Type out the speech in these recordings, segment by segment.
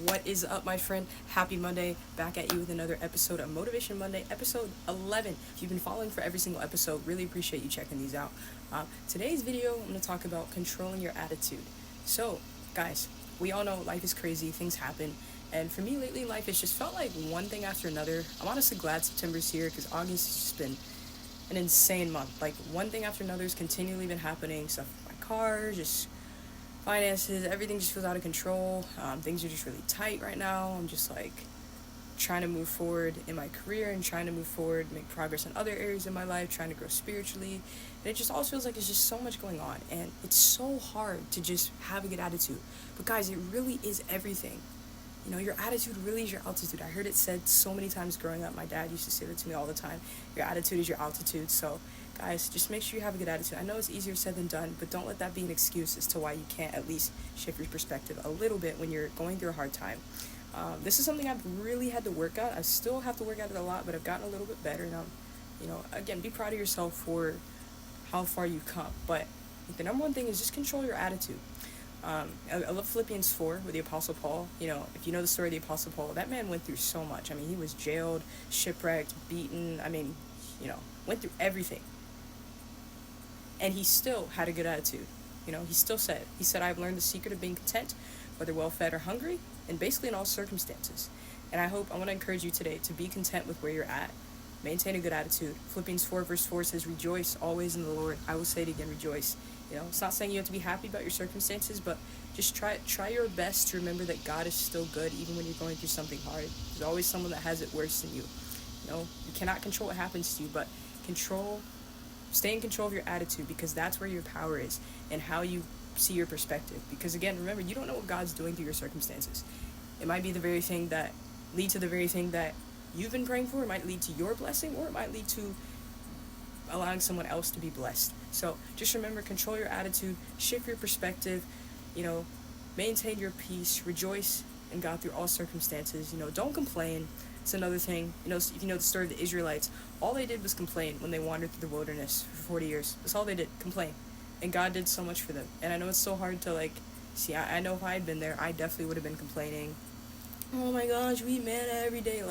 What is up, my friend? Happy Monday. Back at you with another episode of Motivation Monday, episode 11. If you've been following for every single episode, really appreciate you checking these out. Today's video, I'm going to talk about controlling your attitude. So, guys, we all know life is crazy, things happen. And for me lately in life, it's just felt like one thing after another. I'm honestly glad September's here because August has just been an insane month. Like, one thing after another has continually been happening. Stuff with my car, just finances, everything just feels out of control. Things are just really tight right now. I'm just like trying to move forward in my career and trying to move forward, make progress in other areas of my life, trying to grow spiritually. And it just all feels like there's just so much going on. And it's so hard to just have a good attitude. But guys, it really is everything. You know, your attitude really is your altitude. I heard it said so many times growing up. My dad used to say that to me all the time. Your attitude is your altitude. So, guys, just make sure you have a good attitude. I know it's easier said than done, but don't let that be an excuse as to why you can't at least shift your perspective a little bit when you're going through a hard time. This is something I've really had to work at. I still have to work at it a lot, but I've gotten a little bit better. And again, be proud of yourself for how far you've come. But the number one thing is just control your attitude. I love Philippians 4 with the Apostle Paul. You know, if you know the story of the Apostle Paul, that man went through so much. I mean, he was jailed, shipwrecked, beaten. Went through everything. And he still had a good attitude. He said, I've learned the secret of being content, whether well-fed or hungry, and basically in all circumstances. And I want to encourage you today to be content with where you're at. Maintain a good attitude. Philippians 4 verse 4 says, rejoice always in the Lord. I will say it again, rejoice. It's not saying you have to be happy about your circumstances, but just try your best to remember that God is still good even when you're going through something hard. There's always someone that has it worse than you. You cannot control what happens to you, but stay in control of your attitude, because that's where your power is and how you see your perspective. Because again, remember, you don't know what God's doing through your circumstances. It might be the very thing that lead to the very thing that you've been praying for. It might lead to your blessing, or it might lead to allowing someone else to be blessed. So just remember, control your attitude, shift your perspective, maintain your peace, rejoice in God through all circumstances. Don't complain. It's another thing. If you know the story of the Israelites, all they did was complain when they wandered through the wilderness for 40 years. That's all they did, complain. And God did so much for them. And I know it's so hard to see. I know if I had been there, I definitely would have been complaining. Oh my gosh, we eat manna every day.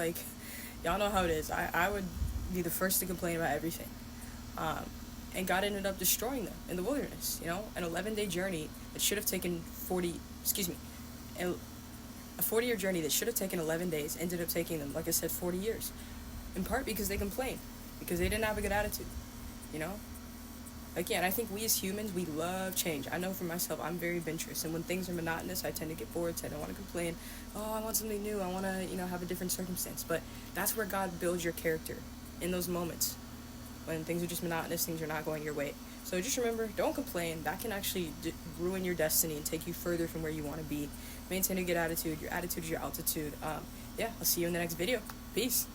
Y'all know how it is. I would be the first to complain about everything. And God ended up destroying them in the wilderness. An 11-day journey that should have taken a 40-year journey that should have taken 11 days ended up taking them, like I said, 40 years. In part because they complained, because they didn't have a good attitude. Again, I think we as humans, we love change. I know for myself, I'm very adventurous, and when things are monotonous, I tend to get bored, so I don't want to complain. Oh, I want something new. I want to, have a different circumstance. But that's where God builds your character, in those moments when things are just monotonous, things are not going your way. So just remember, don't complain. That can actually ruin your destiny and take you further from where you want to be. Maintain a good attitude. Your attitude is your altitude. I'll see you in the next video. Peace.